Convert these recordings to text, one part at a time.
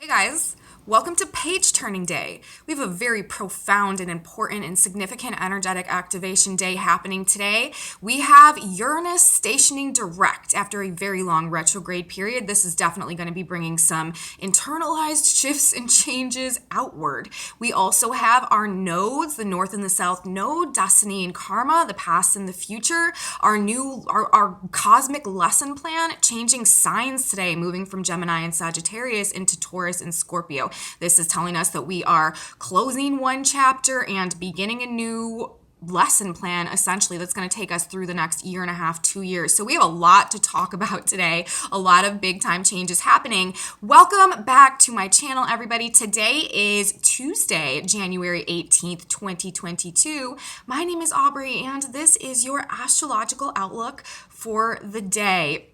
Hey guys, welcome to Page Turning Day. We have a very profound and important and significant energetic activation day happening today. We have Uranus stationing direct after a very long retrograde period. This is definitely going to be bringing some internalized shifts and changes outward. We also have our nodes, the North and the South node, destiny and karma, the past and the future, our cosmic lesson plan, changing signs today, moving from Gemini and Sagittarius into Taurus and Scorpio. This is telling us that we are closing one chapter and beginning a new lesson plan, essentially, that's going to take us through the next year and a half, 2 years. So we have a lot to talk about today, a lot of big time changes happening. Welcome back to my channel, everybody. Today is Tuesday, January 18th, 2022. My name is Aubrey, and this is your astrological outlook for the day.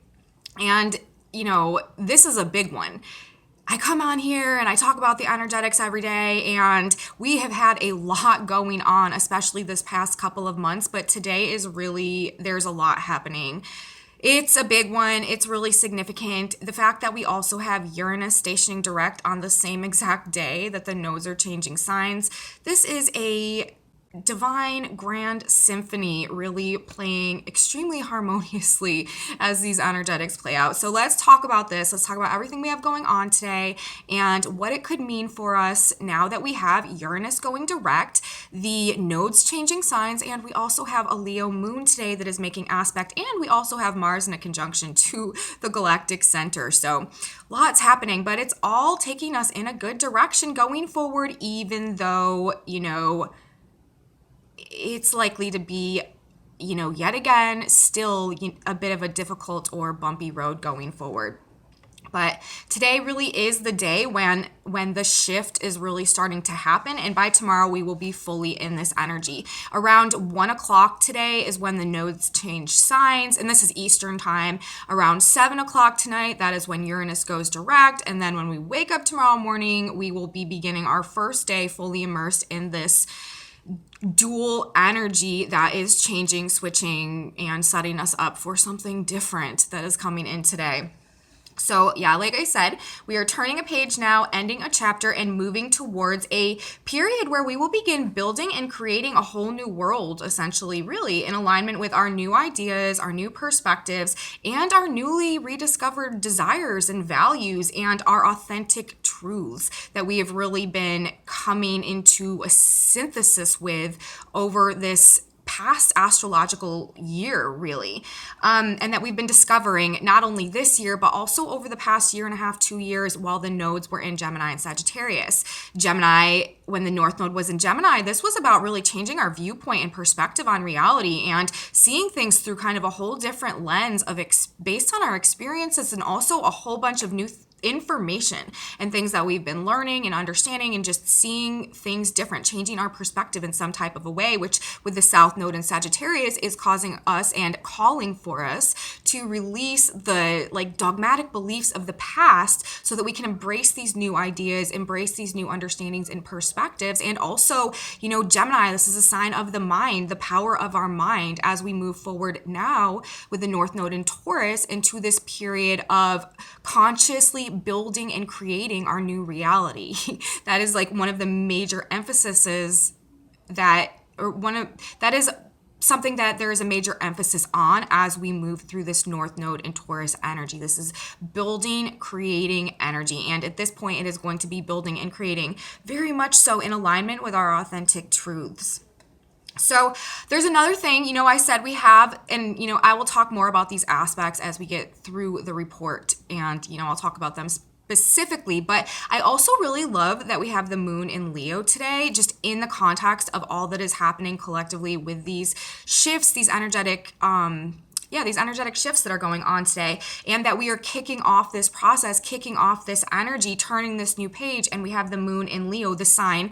And, this is a big one. I come on here and I talk about the energetics every day, and we have had a lot going on, especially this past couple of months, but today is really, there's a lot happening. It's a big one. It's really significant. The fact that we also have Uranus stationing direct on the same exact day that the nodes are changing signs. This is a divine grand symphony really playing extremely harmoniously as these energetics play out. So let's talk about this. Let's talk about everything we have going on today and what it could mean for us now that we have Uranus going direct, the nodes changing signs, and we also have a Leo moon today that is making aspect, and we also have Mars in a conjunction to the galactic center. So lots happening, but it's all taking us in a good direction going forward, even though, it's likely to be, yet again, still a bit of a difficult or bumpy road going forward. But today really is the day when the shift is really starting to happen. And by tomorrow, we will be fully in this energy. Around 1 o'clock today is when the nodes change signs. And this is Eastern time. Around 7 o'clock tonight, that is when Uranus goes direct. And then when we wake up tomorrow morning, we will be beginning our first day fully immersed in this dual energy that is changing, switching, and setting us up for something different that is coming in today. So yeah, like I said, we are turning a page now, ending a chapter, and moving towards a period where we will begin building and creating a whole new world, essentially, really, in alignment with our new ideas, our new perspectives, and our newly rediscovered desires and values, and our authentic truths that we have really been coming into a synthesis with over this past astrological year, really, and that we've been discovering not only this year, but also over the past year and a half, 2 years, while the nodes were in Gemini and Sagittarius. Gemini, when the North Node was in Gemini, this was about really changing our viewpoint and perspective on reality and seeing things through kind of a whole different lens of based on our experiences, and also a whole bunch of new information and things that we've been learning and understanding, and just seeing things different, changing our perspective in some type of a way, which with the South Node in Sagittarius is causing us and calling for us to release the dogmatic beliefs of the past so that we can embrace these new ideas, embrace these new understandings and perspectives. And also, Gemini, this is a sign of the mind, the power of our mind as we move forward now with the North Node in Taurus into this period of consciously building and creating our new reality. That is one of the major emphases that is something that there is a major emphasis on as we move through this North Node and Taurus energy. This is building, creating energy. And at this point, it is going to be building and creating very much so in alignment with our authentic truths. So there's another thing, I said we have, and, I will talk more about these aspects as we get through the report, and, I'll talk about them specifically, but I also really love that we have the moon in Leo today, just in the context of all that is happening collectively with these shifts, these energetic shifts that are going on today, and that we are kicking off this process, kicking off this energy, turning this new page, and we have the moon in Leo, the sign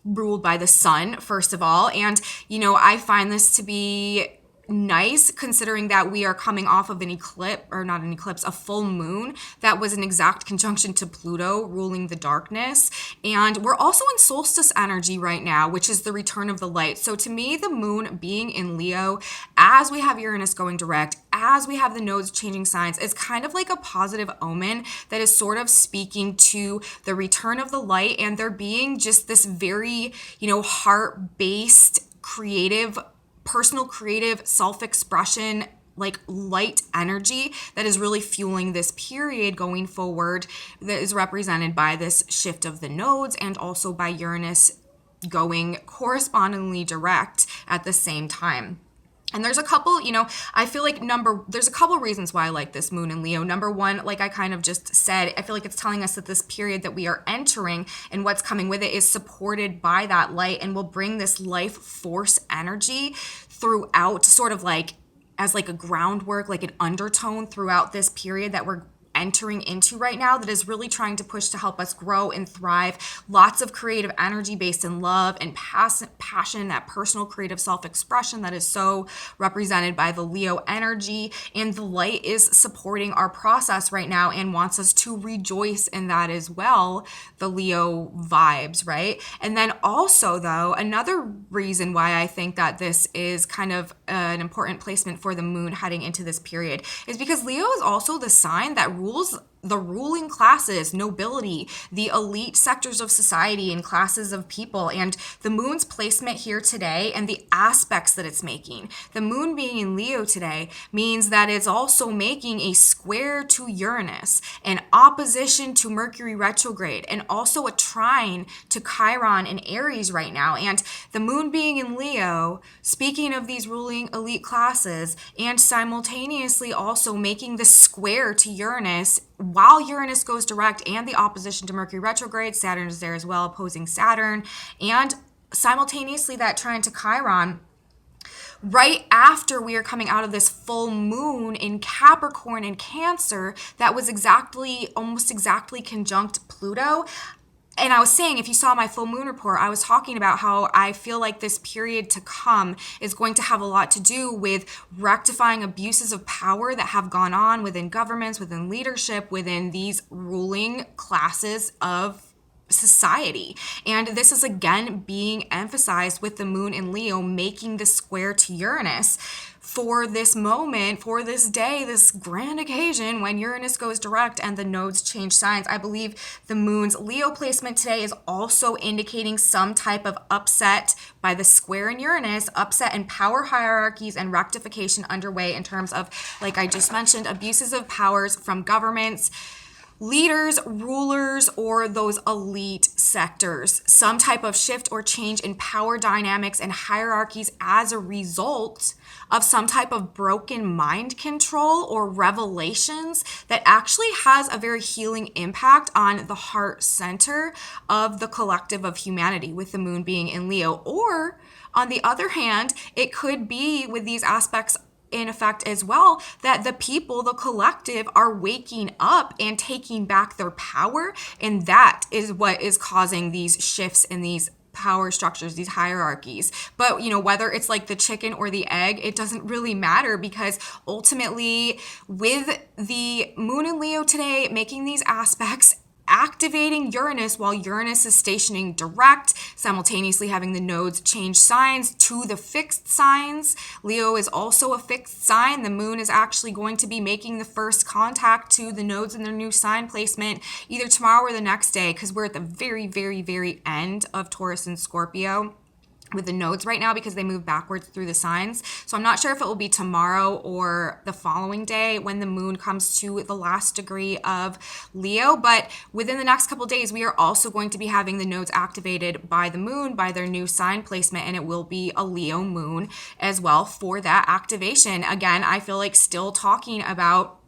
ruled by the sun, first of all. And, I find this to be nice considering that we are coming off of an eclipse, or not an eclipse, a full moon that was an exact conjunction to Pluto ruling the darkness. And we're also in solstice energy right now, which is the return of the light. So to me, the moon being in Leo, as we have Uranus going direct, as we have the nodes changing signs, is kind of like a positive omen that is sort of speaking to the return of the light, and there being just this very, heart-based, creative, personal creative self-expression, like light energy that is really fueling this period going forward, that is represented by this shift of the nodes and also by Uranus going correspondingly direct at the same time. And there's a couple, I feel like there's a couple reasons why I like this moon in Leo. Number one, like I kind of just said, I feel like it's telling us that this period that we are entering and what's coming with it is supported by that light and will bring this life force energy throughout, sort of like as like a groundwork, like an undertone throughout this period that we're entering into right now, that is really trying to push to help us grow and thrive. Lots of creative energy based in love and passion, that personal creative self-expression that is so represented by the Leo energy. And the light is supporting our process right now and wants us to rejoice in that as well, the Leo vibes, right? And then also, though, another reason why I think that this is kind of an important placement for the moon heading into this period is because Leo is also the sign that rules the ruling classes, nobility, the elite sectors of society and classes of people. And the moon's placement here today and the aspects that it's making, the moon being in Leo today, means that it's also making a square to Uranus, an opposition to Mercury retrograde, and also a trine to Chiron and Aries right now. And the moon being in Leo, speaking of these ruling elite classes, and simultaneously also making the square to Uranus while Uranus goes direct, and the opposition to Mercury retrograde. Saturn is there as well, opposing Saturn, and simultaneously that trine to Chiron right after we are coming out of this full moon in Capricorn and Cancer that was almost exactly conjunct Pluto. And I was saying, if you saw my full moon report, I was talking about how I feel like this period to come is going to have a lot to do with rectifying abuses of power that have gone on within governments, within leadership, within these ruling classes of society. And this is again being emphasized with the moon in Leo making the square to Uranus for this moment, for this day, this grand occasion when Uranus goes direct and the nodes change signs. I believe the moon's Leo placement today is also indicating some type of upset by the square in Uranus, upset in power hierarchies and rectification underway in terms of, like I just mentioned, abuses of powers from governments, leaders, rulers, or those elite sectors. Some type of shift or change in power dynamics and hierarchies as a result of some type of broken mind control or revelations that actually has a very healing impact on the heart center of the collective of humanity, with the moon being in Leo. Or on the other hand, it could be with these aspects in effect as well, that the people, the collective, are waking up and taking back their power. And that is what is causing these shifts in these power structures, these hierarchies. But, whether it's like the chicken or the egg, it doesn't really matter, because ultimately with the moon in Leo today making these aspects, activating Uranus while Uranus is stationing direct, simultaneously having the nodes change signs to the fixed signs. Leo is also a fixed sign. The moon is actually going to be making the first contact to the nodes in their new sign placement either tomorrow or the next day, because we're at the very, very, very end of Taurus and Scorpio with the nodes right now, because they move backwards through the signs. So I'm not sure if it will be tomorrow or the following day when the moon comes to the last degree of Leo. But within the next couple days, we are also going to be having the nodes activated by the moon, by their new sign placement, and it will be a Leo moon as well for that activation. Again, I feel like still talking about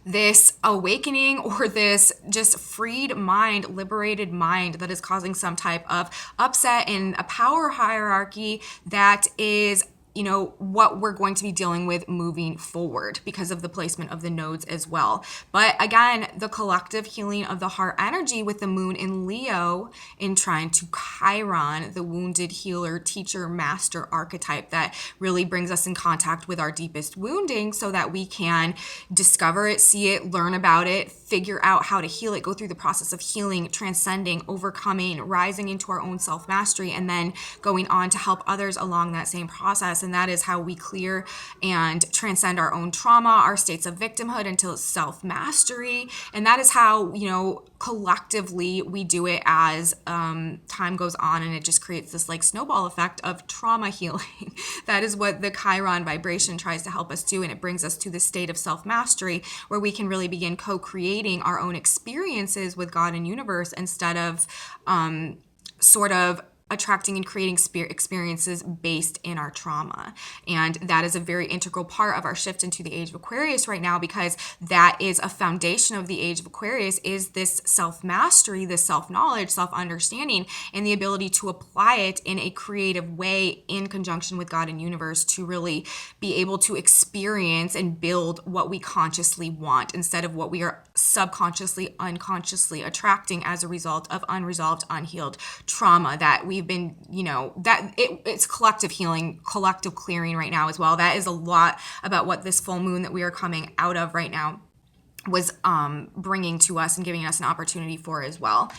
this awakening or this just freed mind, liberated mind that is causing some type of upset in a power hierarchy that is what we're going to be dealing with moving forward because of the placement of the nodes as well. But again, the collective healing of the heart energy with the moon in Leo in trying to Chiron, the wounded healer, teacher, master archetype that really brings us in contact with our deepest wounding so that we can discover it, see it, learn about it, figure out how to heal it, go through the process of healing, transcending, overcoming, rising into our own self-mastery, and then going on to help others along that same process. And that is how we clear and transcend our own trauma, our states of victimhood into self-mastery. And that is how, collectively we do it as time goes on, and it just creates this like snowball effect of trauma healing. That is what the Chiron vibration tries to help us do. And it brings us to the state of self-mastery where we can really begin co-creating our own experiences with God and universe instead of sort of attracting and creating experiences based in our trauma. And that is a very integral part of our shift into the age of Aquarius right now, because that is a foundation of the age of Aquarius, is this self-mastery, this self-knowledge, self-understanding, and the ability to apply it in a creative way in conjunction with God and universe to really be able to experience and build what we consciously want instead of what we are subconsciously, unconsciously attracting as a result of unresolved, unhealed trauma that we've been, it's collective healing, collective clearing right now as well. That is a lot about what this full moon that we are coming out of right now was bringing to us and giving us an opportunity for as well.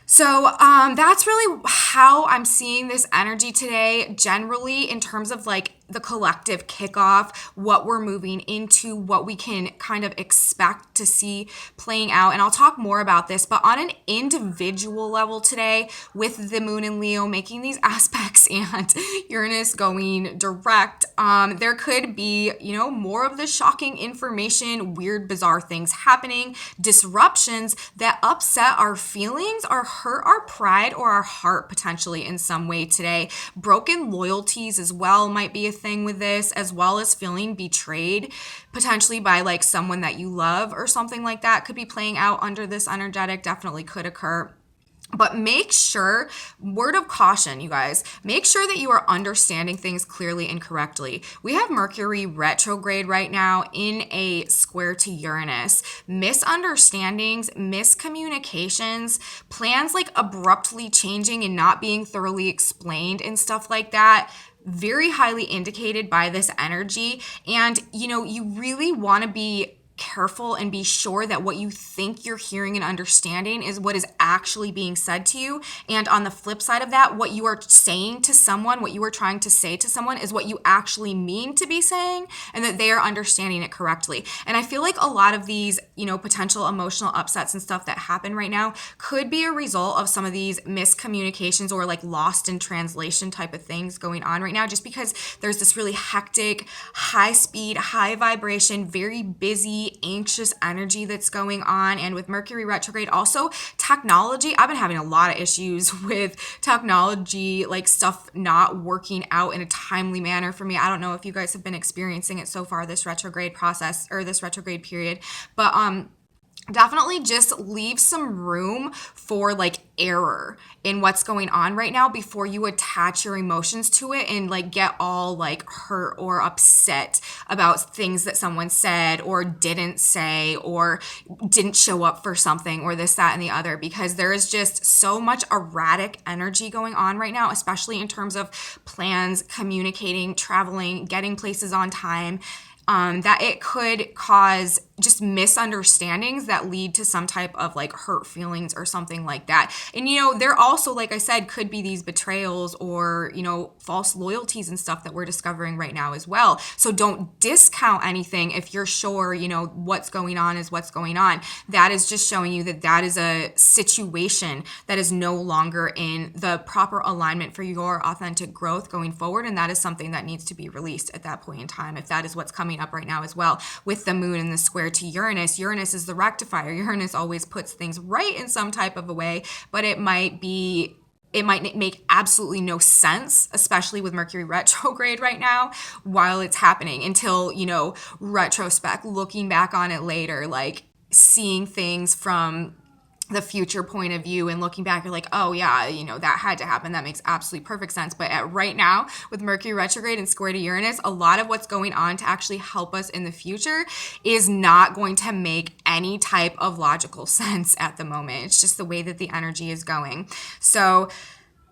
So that's really how I'm seeing this energy today, generally in terms of like the collective kickoff, what we're moving into, what we can kind of expect to see playing out. And I'll talk more about this, but on an individual level today, with the moon in Leo making these aspects and Uranus going direct, there could be, more of the shocking information, weird, bizarre things happening, disruptions that upset our feelings or hurt our pride or our heart potentially in some way today. Broken loyalties as well might be a thing with this, as well as feeling betrayed potentially by like someone that you love or something like that could be playing out under this energetic. Definitely could occur. But make sure, word of caution, you guys, make sure that you are understanding things clearly and correctly. We have Mercury retrograde right now in a square to Uranus. Misunderstandings, miscommunications, plans like abruptly changing and not being thoroughly explained and stuff like that, very highly indicated by this energy. And, you really want to be careful and be sure that what you think you're hearing and understanding is what is actually being said to you. And on the flip side of that, what you are saying to someone, what you are trying to say to someone is what you actually mean to be saying, and that they are understanding it correctly. And I feel like a lot of these, potential emotional upsets and stuff that happen right now could be a result of some of these miscommunications or like lost in translation type of things going on right now, just because there's this really hectic, high speed, high vibration, very busy, anxious energy that's going on. And with Mercury retrograde, also technology, I've been having a lot of issues with technology, like stuff not working out in a timely manner for me. I don't know if you guys have been experiencing it so far, this retrograde process or this retrograde period, but definitely just leave some room for like error in what's going on right now before you attach your emotions to it and like get all like hurt or upset about things that someone said or didn't say or didn't show up for something or this, that, and the other, because there is just so much erratic energy going on right now, especially in terms of plans, communicating, traveling, getting places on time. That it could cause just misunderstandings that lead to some type of like hurt feelings or something like that. And, there also, like I said, could be these betrayals or, false loyalties and stuff that we're discovering right now as well. So don't discount anything if you're sure, what's going on is what's going on. That is just showing you that that is a situation that is no longer in the proper alignment for your authentic growth going forward. And that is something that needs to be released at that point in time, if that is what's coming up right now as well. With the moon in the square to Uranus, Uranus is the rectifier. Uranus always puts things right in some type of a way, but it might make absolutely no sense, especially with Mercury retrograde right now while it's happening, until, retrospect, looking back on it later, like seeing things from the future point of view and looking back, you're like, oh yeah, that had to happen. That makes absolutely perfect sense. But right now, with Mercury retrograde and square to Uranus, a lot of what's going on to actually help us in the future is not going to make any type of logical sense at the moment. It's just the way that the energy is going. So,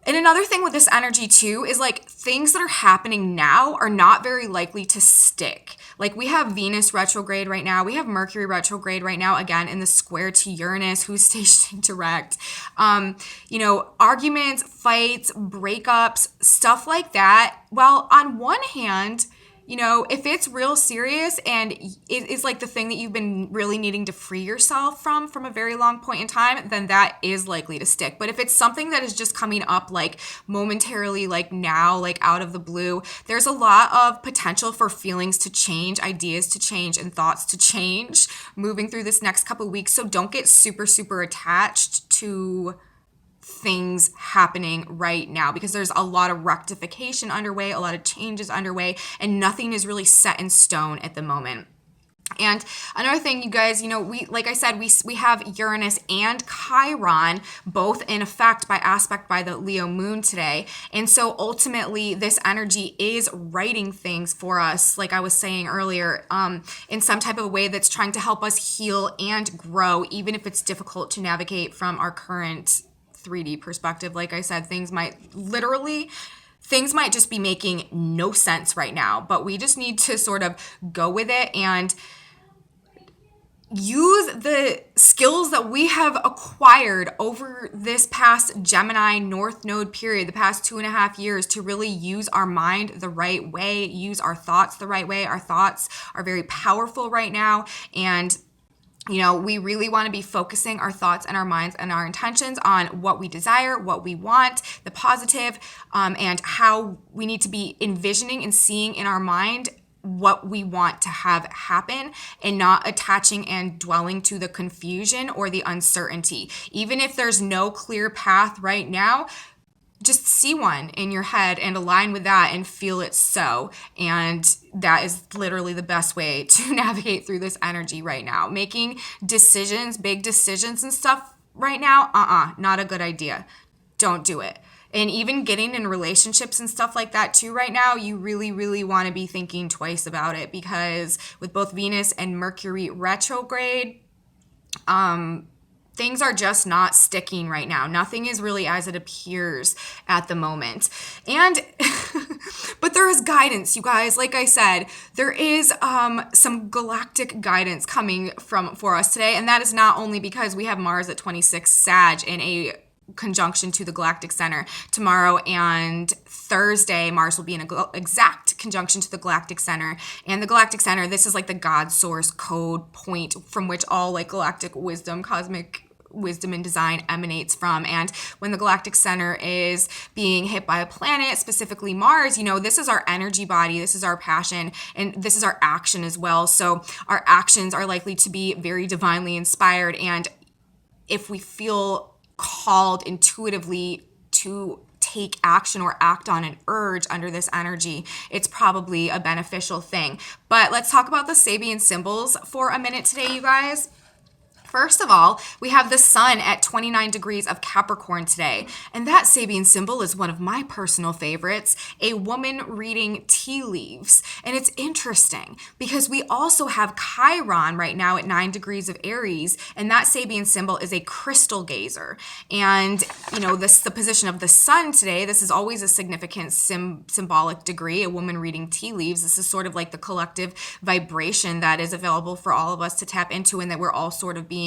and another thing with this energy too is like things that are happening now are not very likely to stick. Like we have Venus retrograde right now. We have Mercury retrograde right now, again, in the square to Uranus, who's stationing direct. Arguments, fights, breakups, stuff like that. Well, on one hand, if it's real serious and it is like the thing that you've been really needing to free yourself from a very long point in time, then that is likely to stick. But if it's something that is just coming up like momentarily, like now, like out of the blue, there's a lot of potential for feelings to change, ideas to change, and thoughts to change moving through this next couple of weeks. So don't get super, super attached to things happening right now, because there's a lot of rectification underway, a lot of changes underway, and nothing is really set in stone at the moment. And another thing, you guys, like I said, we have Uranus and Chiron both in effect by aspect by the Leo moon today. And so ultimately this energy is writing things for us, like I was saying earlier, in some type of a way that's trying to help us heal and grow, even if it's difficult to navigate from our current 3D perspective. Like I said, things might just be making no sense right now, but we just need to sort of go with it and use the skills that we have acquired over this past Gemini North Node period, the past 2.5 years, to really use our mind the right way, use our thoughts the right way. Our thoughts are very powerful right now, and we really want to be focusing our thoughts and our minds and our intentions on what we desire, what we want, the positive, and how we need to be envisioning and seeing in our mind what we want to have happen, and not attaching and dwelling to the confusion or the uncertainty. Even if there's no clear path right now, just see one in your head and align with that and feel it so. And that is literally the best way to navigate through this energy right now. Making decisions, big decisions and stuff right now, not a good idea. Don't do it. And even getting in relationships and stuff like that too right now, you really, really want to be thinking twice about it, because with both Venus and Mercury retrograde, things are just not sticking right now. Nothing is really as it appears at the moment. And, but there is guidance, you guys. Like I said, there is some galactic guidance coming for us today. And that is not only because we have Mars at 26 Sag in a conjunction to the galactic center tomorrow and Thursday. Mars will be in an exact conjunction to the galactic center, and the galactic center, this is like the God source code point from which all like galactic wisdom, cosmic wisdom and design emanates from. And when the galactic center is being hit by a planet, specifically Mars, this is our energy body, this is our passion, and this is our action as well. So our actions are likely to be very divinely inspired, and if we feel called intuitively to take action or act on an urge under this energy, it's probably a beneficial thing. But let's talk about the Sabian symbols for a minute today, you guys. First of all, we have the sun at 29 degrees of Capricorn today. And that Sabian symbol is one of my personal favorites, a woman reading tea leaves. And it's interesting because we also have Chiron right now at 9 degrees of Aries. And that Sabian symbol is a crystal gazer. And, the position of the sun today, this is always a significant symbolic degree, a woman reading tea leaves. This is sort of like the collective vibration that is available for all of us to tap into, and that we're all sort of being,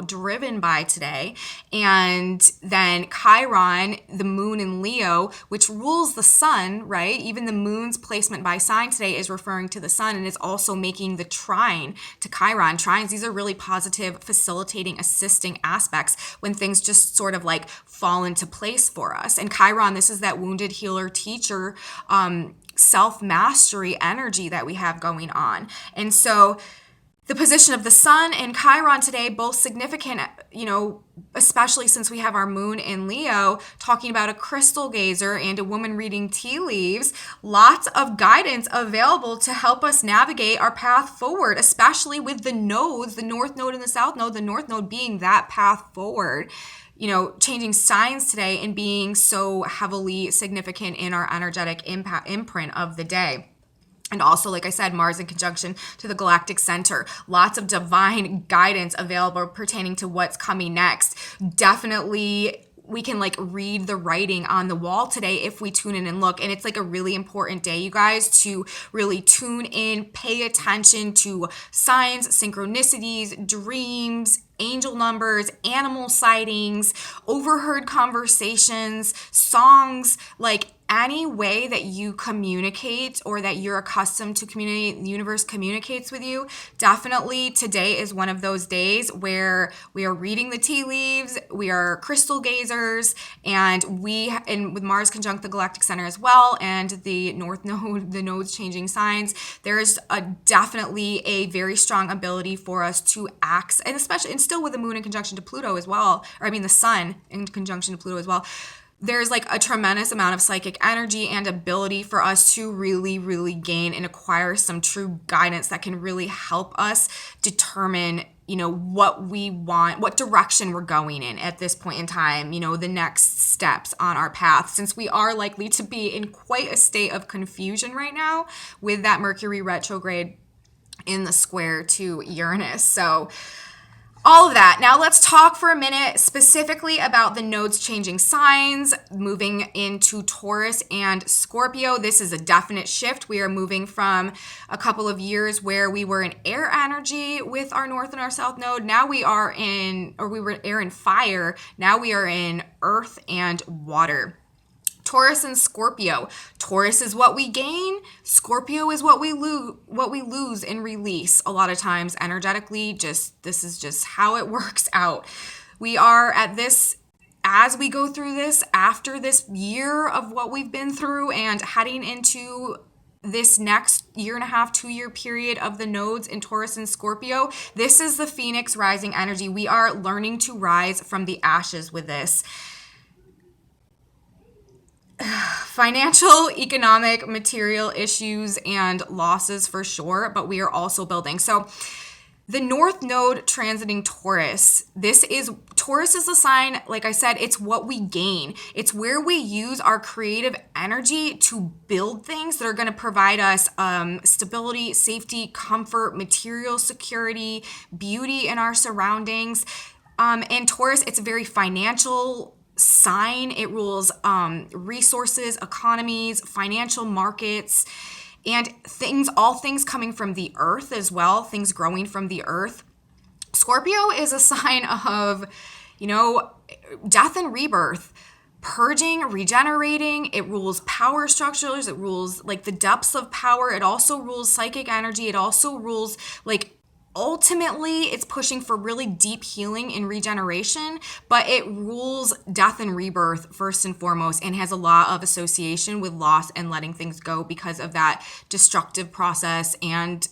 driven by today. And then Chiron, the moon in Leo, which rules the sun, right? Even the moon's placement by sign today is referring to the sun, and it's also making the trine to Chiron. Trines, these are really positive, facilitating, assisting aspects when things just sort of like fall into place for us. And Chiron, this is that wounded healer teacher, self-mastery energy that we have going on. And so the position of the sun and Chiron today, both significant especially since we have our moon in Leo, talking about a crystal gazer and a woman reading tea leaves, lots of guidance available to help us navigate our path forward, especially with the nodes, the north node and the south node, the north node being that path forward. Changing signs today and being so heavily significant in our energetic imprint of the day. And also, like I said, Mars in conjunction to the galactic center. Lots of divine guidance available pertaining to what's coming next. Definitely, we can read the writing on the wall today if we tune in and look. And it's a really important day, you guys, to really tune in, pay attention to signs, synchronicities, dreams, angel numbers, animal sightings, overheard conversations, songs, any way that you communicate or that you're accustomed to communicate, the universe communicates with you. Definitely today is one of those days where we are reading the tea leaves, we are crystal gazers, and with Mars conjunct the galactic center as well, and the north node, the nodes changing signs, there's definitely a very strong ability for us to act, and still with the moon in conjunction to Pluto as well, the sun in conjunction to Pluto as well. There's a tremendous amount of psychic energy and ability for us to really, really gain and acquire some true guidance that can really help us determine, what we want, what direction we're going in at this point in time, the next steps on our path, since we are likely to be in quite a state of confusion right now with that Mercury retrograde in the square to Uranus. So all of that. Now let's talk for a minute specifically about the nodes changing signs, moving into Taurus and Scorpio. This is a definite shift. We are moving from a couple of years where we were in air energy with our north and our south node. Now we were air and fire. Now we are in earth and water. Taurus and Scorpio. Taurus is what we gain. Scorpio is what we lose and release. A lot of times energetically, this is just how it works out. We are at this, as we go through this, after this year of what we've been through and heading into this next year and a half, 2-year period of the nodes in Taurus and Scorpio, this is the Phoenix rising energy. We are learning to rise from the ashes with this. Financial, economic, material issues and losses for sure, but we are also building. So the North Node transiting Taurus, Taurus is a sign, like I said, it's what we gain. It's where we use our creative energy to build things that are going to provide us stability, safety, comfort, material security, beauty in our surroundings. And Taurus, it's a very financial sign. It rules resources, economies, financial markets, and all things coming from the earth as well, things growing from the earth. Scorpio is a sign of, death and rebirth, purging, regenerating. It rules power structures. It rules the depths of power. It also rules psychic energy. It also rules ultimately, it's pushing for really deep healing and regeneration, but it rules death and rebirth first and foremost, and has a lot of association with loss and letting things go because of that destructive process and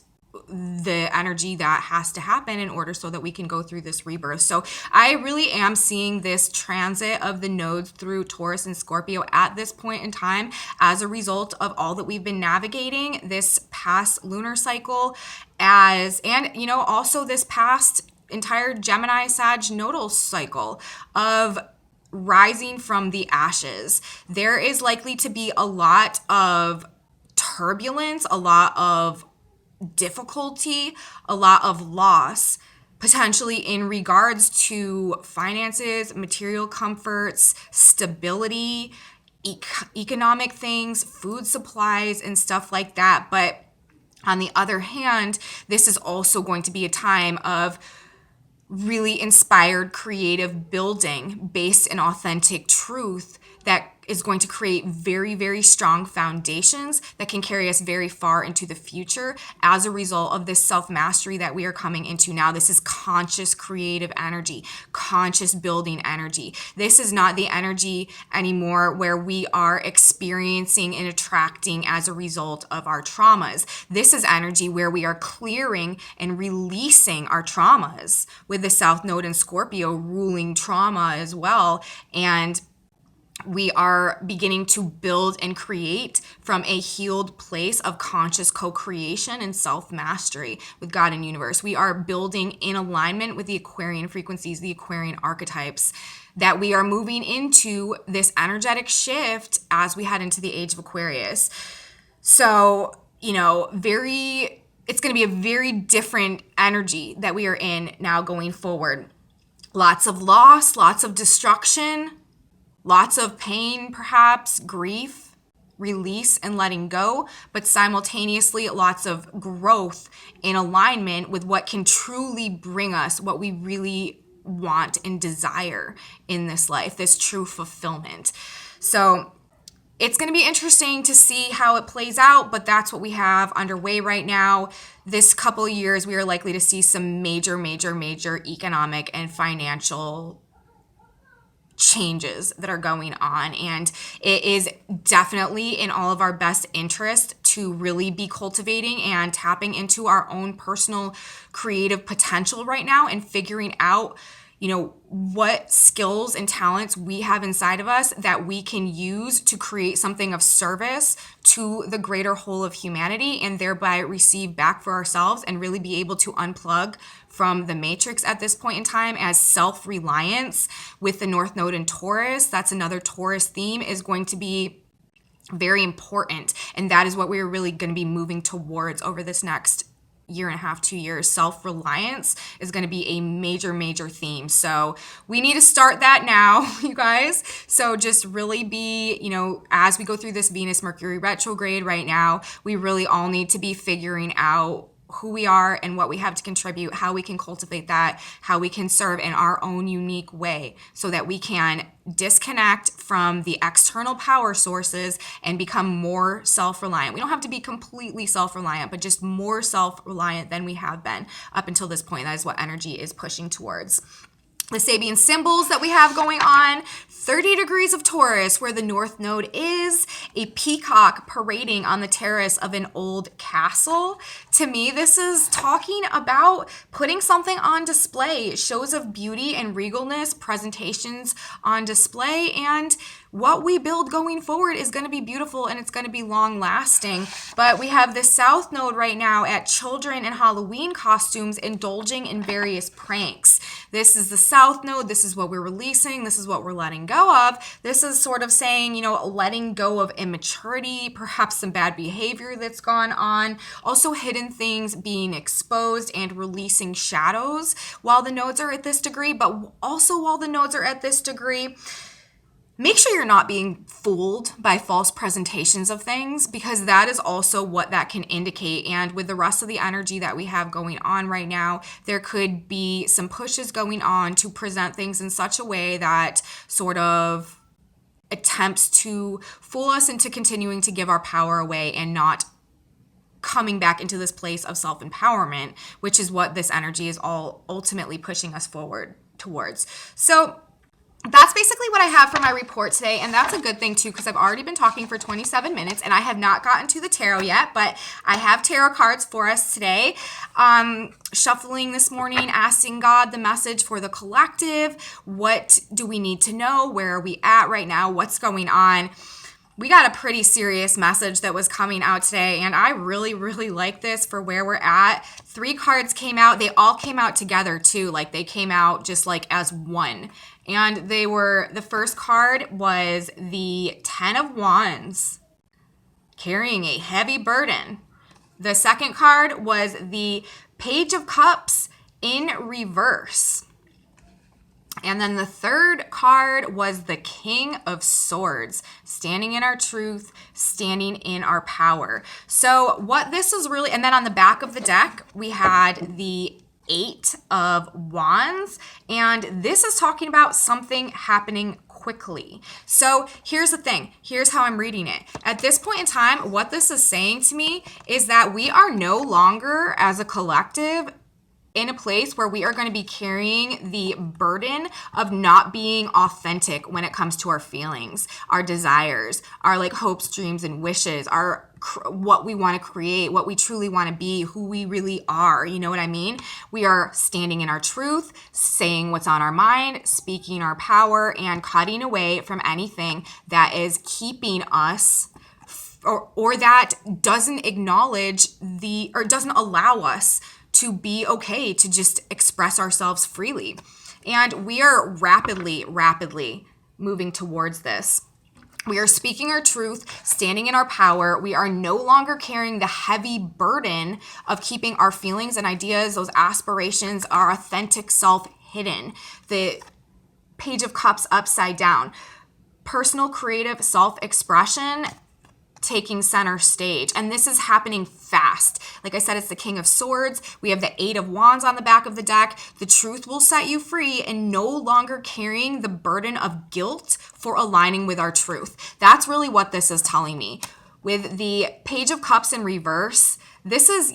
the energy that has to happen in order so that we can go through this rebirth. So I really am seeing this transit of the nodes through Taurus and Scorpio at this point in time as a result of all that we've been navigating this past lunar cycle, also this past entire Gemini Sag nodal cycle of rising from the ashes. There is likely to be a lot of turbulence, a lot of difficulty, a lot of loss, potentially in regards to finances, material comforts, stability, economic things, food supplies, and stuff like that. But on the other hand, this is also going to be a time of really inspired creative building based in authentic truth that is going to create very, very strong foundations that can carry us very far into the future as a result of this self-mastery that we are coming into now. This is conscious creative energy, conscious building energy. This is not the energy anymore where we are experiencing and attracting as a result of our traumas. This is energy where we are clearing and releasing our traumas, with the South Node in Scorpio ruling trauma as well. And we are beginning to build and create from a healed place of conscious co-creation and self-mastery with God and universe. We are building in alignment with the Aquarian frequencies, the Aquarian archetypes, that we are moving into this energetic shift as we head into the age of Aquarius. So, it's going to be a very different energy that we are in now going forward. Lots of loss, lots of destruction, lots of pain, perhaps, grief, release and letting go, but simultaneously lots of growth in alignment with what can truly bring us what we really want and desire in this life, this true fulfillment. So it's going to be interesting to see how it plays out, but that's what we have underway right now. This couple of years, we are likely to see some major economic and financial changes that are going on, and it is definitely in all of our best interest to really be cultivating and tapping into our own personal creative potential right now and figuring out what skills and talents we have inside of us that we can use to create something of service to the greater whole of humanity, and thereby receive back for ourselves and really be able to unplug from the matrix at this point in time, as self-reliance with the North Node in Taurus. That's another Taurus theme, is going to be very important. And that is what we're really going to be moving towards over this next year and a half, 2 years. Self-reliance is going to be a major theme. So we need to start that now, you guys. So just really be, as we go through this Venus Mercury retrograde right now, we really all need to be figuring out who we are and what we have to contribute, how we can cultivate that, how we can serve in our own unique way, so that we can disconnect from the external power sources and become more self-reliant. We don't have to be completely self-reliant, but just more self-reliant than we have been up until this point. That is what energy is pushing towards. The Sabian symbols that we have going on: 30 degrees of Taurus, where the North Node is, a peacock parading on the terrace of an old castle. To me, this is talking about putting something on display, shows of beauty and regalness, presentations on display, and what we build going forward is going to be beautiful and it's going to be long lasting. But we have the South Node right now at children in Halloween costumes indulging in various pranks. This is the South Node. This is what we're releasing. This is what we're letting go of. This is sort of saying, letting go of immaturity, perhaps some bad behavior that's gone on. Also hidden things being exposed and releasing shadows while the nodes are at this degree. But also while the nodes are at this degree, make sure you're not being fooled by false presentations of things, because that is also what that can indicate. And with the rest of the energy that we have going on right now, there could be some pushes going on to present things in such a way that sort of attempts to fool us into continuing to give our power away and not coming back into this place of self-empowerment, which is what this energy is all ultimately pushing us forward towards. So that's basically what I have for my report today, and that's a good thing too, because I've already been talking for 27 minutes and I have not gotten to the tarot yet, but I have tarot cards for us today. Shuffling this morning, asking God the message for the collective. What do we need to know? Where are we at right now? What's going on? We got a pretty serious message that was coming out today, and I really like this for where we're at. 3 cards came out. They all came out together too. Like they came out just like as one. And the first card was the 10 of Wands, carrying a heavy burden. The second card was the Page of Cups in reverse. And then the third card was the King of Swords, standing in our truth, standing in our power. So what this is really, and then on the back of the deck, we had the 8 of Wands, and this is talking about something happening quickly. So here's the thing. Here's how I'm reading it. At this point in time, what this is saying to me is that we are no longer, as a collective, in a place where we are going to be carrying the burden of not being authentic when it comes to our feelings, our desires, our like hopes, dreams, and wishes, our what we want to create, what we truly want to be, who we really are. You know what I mean? We are standing in our truth, saying what's on our mind, speaking our power, and cutting away from anything that is keeping us or that doesn't acknowledge or doesn't allow us to be okay to just express ourselves freely. And we are rapidly moving towards this. We are speaking our truth, standing in our power. We are no longer carrying the heavy burden of keeping our feelings and ideas, those aspirations, our authentic self hidden. The Page of Cups upside down. Personal creative self-expression taking center stage. And this is happening fast. Like I said, it's the King of Swords. We have the Eight of Wands on the back of the deck. The truth will set you free and no longer carrying the burden of guilt for aligning with our truth. That's really what this is telling me. With the Page of Cups in reverse, this is,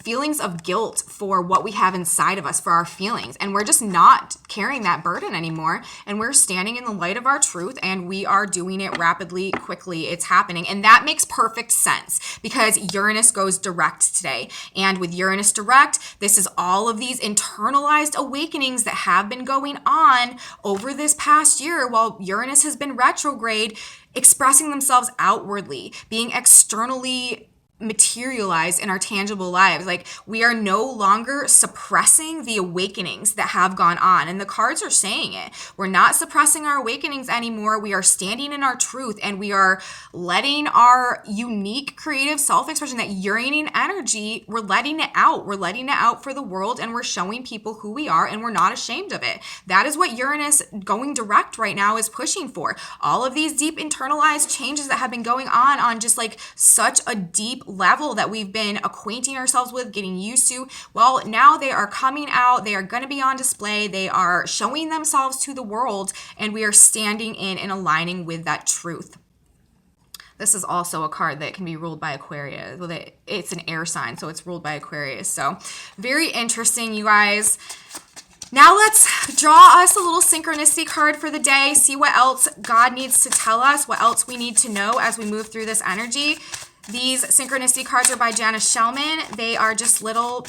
feelings of guilt for what we have inside of us, for our feelings. And we're just not carrying that burden anymore. And we're standing in the light of our truth and we are doing it rapidly, quickly. It's happening. And that makes perfect sense because Uranus goes direct today. And with Uranus direct, this is all of these internalized awakenings that have been going on over this past year while Uranus has been retrograde, expressing themselves outwardly, being externally materialize in our tangible lives. Like we are no longer suppressing the awakenings that have gone on. And the cards are saying it. We're not suppressing our awakenings anymore. We are standing in our truth and we are letting our unique creative self-expression, that Uranian energy, we're letting it out. We're letting it out for the world and we're showing people who we are and we're not ashamed of it. That is what Uranus going direct right now is pushing for. All of these deep internalized changes that have been going on just like such a deep level that we've been acquainting ourselves with, getting used to. Well, now they are coming out. They are going to be on display. They are showing themselves to the world, and we are standing in and aligning with that truth. This is also a card that can be ruled by Aquarius. Well, it's an air sign, so it's ruled by Aquarius. So very interesting, you guys. Now let's draw us a little synchronicity card for the day, see what else God needs to tell us, what else we need to know as we move through this energy. These synchronicity cards are by Janice Shellman. They are just little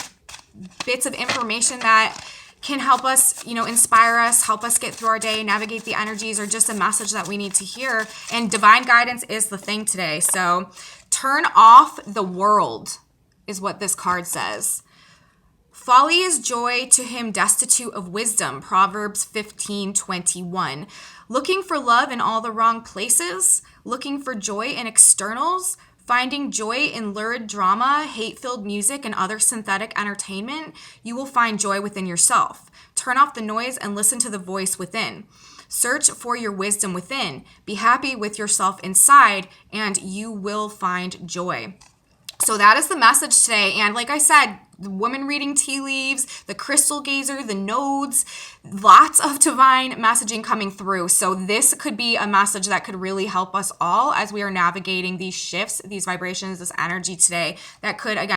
bits of information that can help us, inspire us, help us get through our day, navigate the energies, or just a message that we need to hear. And divine guidance is the thing today. So turn off the world is what this card says. Folly is joy to him destitute of wisdom, Proverbs 15:21. Looking for love in all the wrong places, looking for joy in externals, finding joy in lurid drama, hate-filled music, and other synthetic entertainment, you will find joy within yourself. Turn off the noise and listen to the voice within. Search for your wisdom within. Be happy with yourself inside, and you will find joy. So that is the message today. And like I said, the woman reading tea leaves, the crystal gazer, the nodes, lots of divine messaging coming through. So this could be a message that could really help us all as we are navigating these shifts, these vibrations, this energy today that could, again,